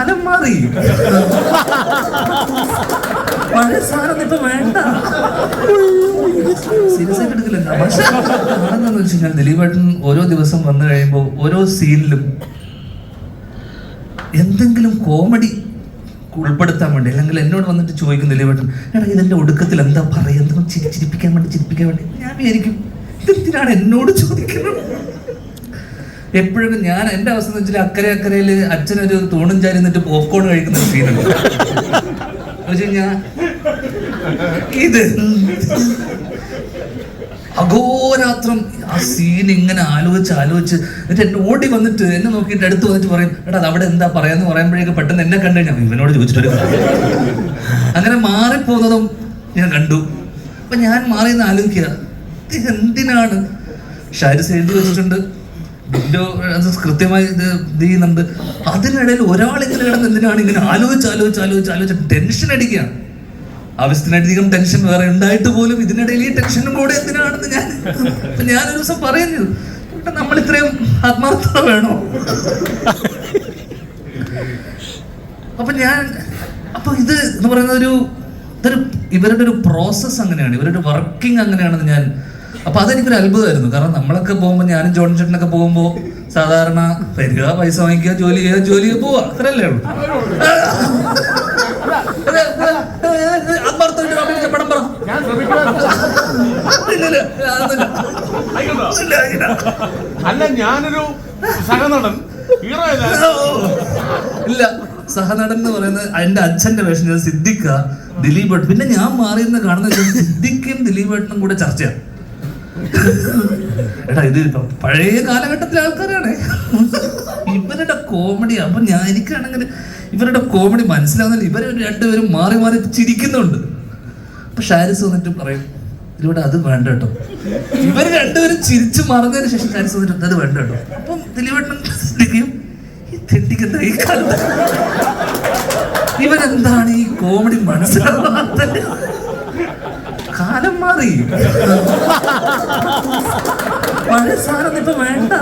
കാലം മാറി. പഴയ സാധനം ഇപ്പൊ വേണ്ട. സീരിയസ് ആയിട്ട് എടുക്കില്ല. പക്ഷെ എന്താണെന്ന് വെച്ച് കഴിഞ്ഞാൽ ദിലീപേട്ടൻ ഓരോ ദിവസം വന്നു കഴിയുമ്പോൾ ഓരോ സീനിലും എന്തെങ്കിലും കോമഡി ഉൾപ്പെടുത്താൻ വേണ്ടി, അല്ലെങ്കിൽ എന്നോട് വന്നിട്ട് ചോദിക്കും ദിലീപേട്ടൻ, എടാ ഇതിന്റെ ഒടുക്കത്തിൽ എന്താ പറയുക, എന്തെങ്കിലും ചിരിപ്പിക്കാൻ വേണ്ടി ഞാൻ വിചാരിക്കും ഇതെന്തിനാണ് എന്നോട് ചോദിക്കുന്നത്. എപ്പോഴും ഞാൻ എൻ്റെ അവസ്ഥ എന്ന് വെച്ചാൽ അക്കരയിൽ അച്ഛനൊരു തൂണും ചാരി നിന്നിട്ട് പോപ്കോൺ കഴിക്കുന്ന ഒരു സീനുണ്ട്. ഞാൻ ഇത് അഘോരാത്രം ആ സീൻ ഇങ്ങനെ ആലോചിച്ച് എന്നിട്ട് എന്നെ ഓടി വന്നിട്ട് എന്നെ നോക്കിയിട്ട് അടുത്ത് വന്നിട്ട് പറയും, എടാ അത് അവിടെ എന്താ പറയാന്ന് പറയുമ്പോഴേക്ക് പെട്ടെന്ന് എന്നെ കണ്ടു കഴിഞ്ഞാൽ ഇവനോട് ചോദിച്ചിട്ടൊരു അങ്ങനെ മാറിപ്പോകുന്നതും ഞാൻ കണ്ടു. അപ്പൊ ഞാൻ മാറിയെന്ന് ആലോചിക്കുക, എന്തിനാണ് ഷാരിസ് എഴുതി വെച്ചിട്ടുണ്ട്, ബിന്ദു അത് കൃത്യമായി ഇത് ചെയ്യുന്നുണ്ട്. അതിനിടയിൽ ഒരാളിങ്ങനെ കിടന്ന് എന്തിനാണ് ഇങ്ങനെ ആലോചിച്ച് ടെൻഷൻ അടിക്കുകയാണ്. ആവശ്യത്തിനധികം ടെൻഷൻ വേറെ ഉണ്ടായിട്ട് പോലും ഇതിനിടയിൽ ഈ ടെൻഷനും കൂടെ എന്തിനാണെന്ന് ഞാനൊരു ദിവസം പറയുന്നത്, നമ്മൾ ഇത്രയും ആത്മാർത്ഥത വേണോ? അപ്പൊ ഇത് എന്ന് പറയുന്നത് ഇവരുടെ ഒരു പ്രോസസ് അങ്ങനെയാണ്, ഇവരുടെ വർക്കിംഗ് അങ്ങനെയാണെന്ന് ഞാൻ. അപ്പൊ അതെനിക്കൊരു അത്ഭുതമായിരുന്നു. കാരണം നമ്മളൊക്കെ പോകുമ്പോൾ, ഞാനും ജോൺ ചേട്ടനൊക്കെ പോകുമ്പോൾ സാധാരണ വരിക, പൈസ വാങ്ങിക്കുക, ജോലി ചെയ്യുക, പോവാ, അത്രയല്ലേ ഉള്ളൂ. പടം പറ. അല്ല, ഞാനൊരു സഹനടൻ ഇല്ല. സഹനടൻ എന്ന് പറയുന്നത് എന്റെ അച്ഛന്റെ വേഷം ചെയ്ത സിദ്ദിഖ, ദിലീപേട്ടൻ. പിന്നെ ഞാൻ മാറിയെന്ന് കാണുന്ന സിദ്ദിഖും ദിലീപേട്ടനും കൂടെ ചർച്ചയാണ്. എടാ ഇത് പഴയ കാലഘട്ടത്തിലെ ആൾക്കാരാണ്, ഇവരുടെ കോമഡി. അപ്പൊ എനിക്കാണെങ്കിൽ ഇവരുടെ കോമഡി മനസ്സിലാവുന്നില്ല. ഇവർ രണ്ടുപേരും മാറി ചിരിക്കുന്നുണ്ട്. അപ്പൊ ഷാരിസ് വന്നിട്ട് പറയും, ഇതിലൂടെ അത് വേണ്ട കേട്ടോ. ഇവർ രണ്ടുപേരും ചിരിച്ചു മറന്നതിന് ശേഷം ഷാരിസ് വന്നിട്ട് അത് വേണ്ട കേട്ടോ. അപ്പം ദിലീപേട്ടനും ഈ കാലത്ത് ഇവരെന്താണ് ഈ കോമഡി മനസ്സിലാവാത്ത? കാലം മാറി. പഴയ സാധനം ഇപ്പൊ വേണ്ട.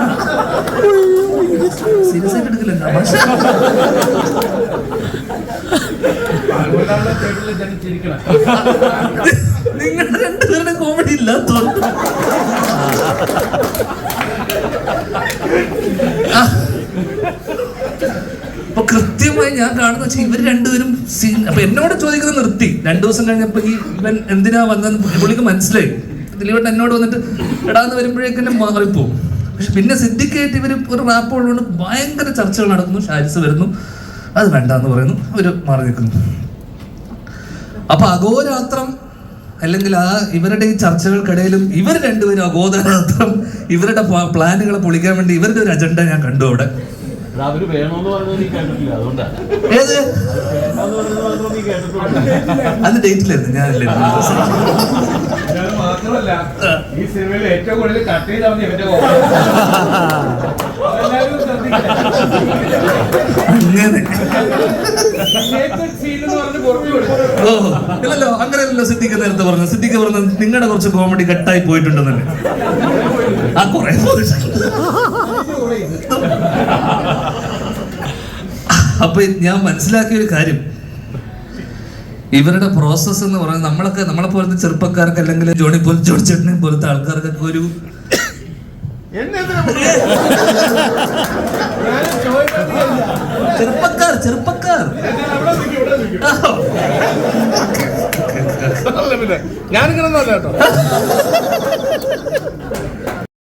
സീരിയസ് ആയിട്ട് എടുക്കില്ല. പക്ഷെ നിങ്ങളുടെ രണ്ടുപേരുടെ കോമഡി ഇല്ലാത്തോണ്ട് അപ്പൊ കൃത്യമായി ഞാൻ കാണുന്ന വെച്ചാൽ ഇവർ രണ്ടുപേരും സീൻ. അപ്പൊ എന്നോട് ചോദിക്കുന്നത് നിർത്തി. 2 ദിവസം കഴിഞ്ഞപ്പോ ഇവൻ എന്തിനാ വന്നെന്ന് പുള്ളിക്ക് മനസ്സിലായി. ദിലീപേട്ടൻ എന്നോട് വന്നിട്ട് എടാന്ന് വരുമ്പോഴേക്കെന്നെ മാറിപ്പോവും. പക്ഷെ പിന്നെ സിദ്ദിഖായിട്ട് ഇവർ ഒരു റാപ്പ് ഉള്ളതുകൊണ്ട് ഭയങ്കര ചർച്ചകൾ നടക്കുന്നു. ഷാരിസ് വരുന്നു, അത് വേണ്ടെന്ന് പറയുന്നു, അവര് മാറി നിൽക്കുന്നു. അപ്പൊ അഘോരാത്രം, അല്ലെങ്കിൽ ഇവരുടെ ഈ ചർച്ചകൾക്കിടയിലും ഇവർ രണ്ടുപേരും അഘോരാത്രം ഇവരുടെ പ്ലാനുകളെ പൊളിക്കാൻ വേണ്ടി ഇവരുടെ ഒരു അജണ്ട ഞാൻ കണ്ടു അവിടെ. അവര് വേണോന്ന് പറഞ്ഞത് നീ കേട്ടിട്ടില്ല, അതുകൊണ്ടാണ്. ഏത് അത് ഡേറ്റിലായിരുന്നു, ഞാനില്ലായിരുന്നു. മാത്രമല്ല, ഈ സിനിമയിൽ ഏറ്റവും കൂടുതൽ കട്ട് ചെയ്താൽ ഇവന്റെ ഇല്ലല്ലോ, അങ്ങനെയല്ലോ സിദ്ദിഖ് നേരത്തെ പറഞ്ഞു. സിദ്ദിഖ് പറഞ്ഞത് നിങ്ങളുടെ കുറച്ച് കോമഡി കട്ടായി പോയിട്ടുണ്ടെന്നല്ലേ. ആ കുറെ അപ്പൊ ഞാൻ മനസ്സിലാക്കിയ ഒരു കാര്യം, ഇവരുടെ പ്രോസസ് എന്ന് പറയുന്നത് നമ്മളെ പോലത്തെ ചെറുപ്പക്കാർക്ക്, അല്ലെങ്കിൽ ജോണി ചേട്ടനെ പോലത്തെ ആൾക്കാർക്കൊക്കെ ഒരു ചെറുപ്പക്കാർ ഞാനിങ്ങനെ കേട്ടോ.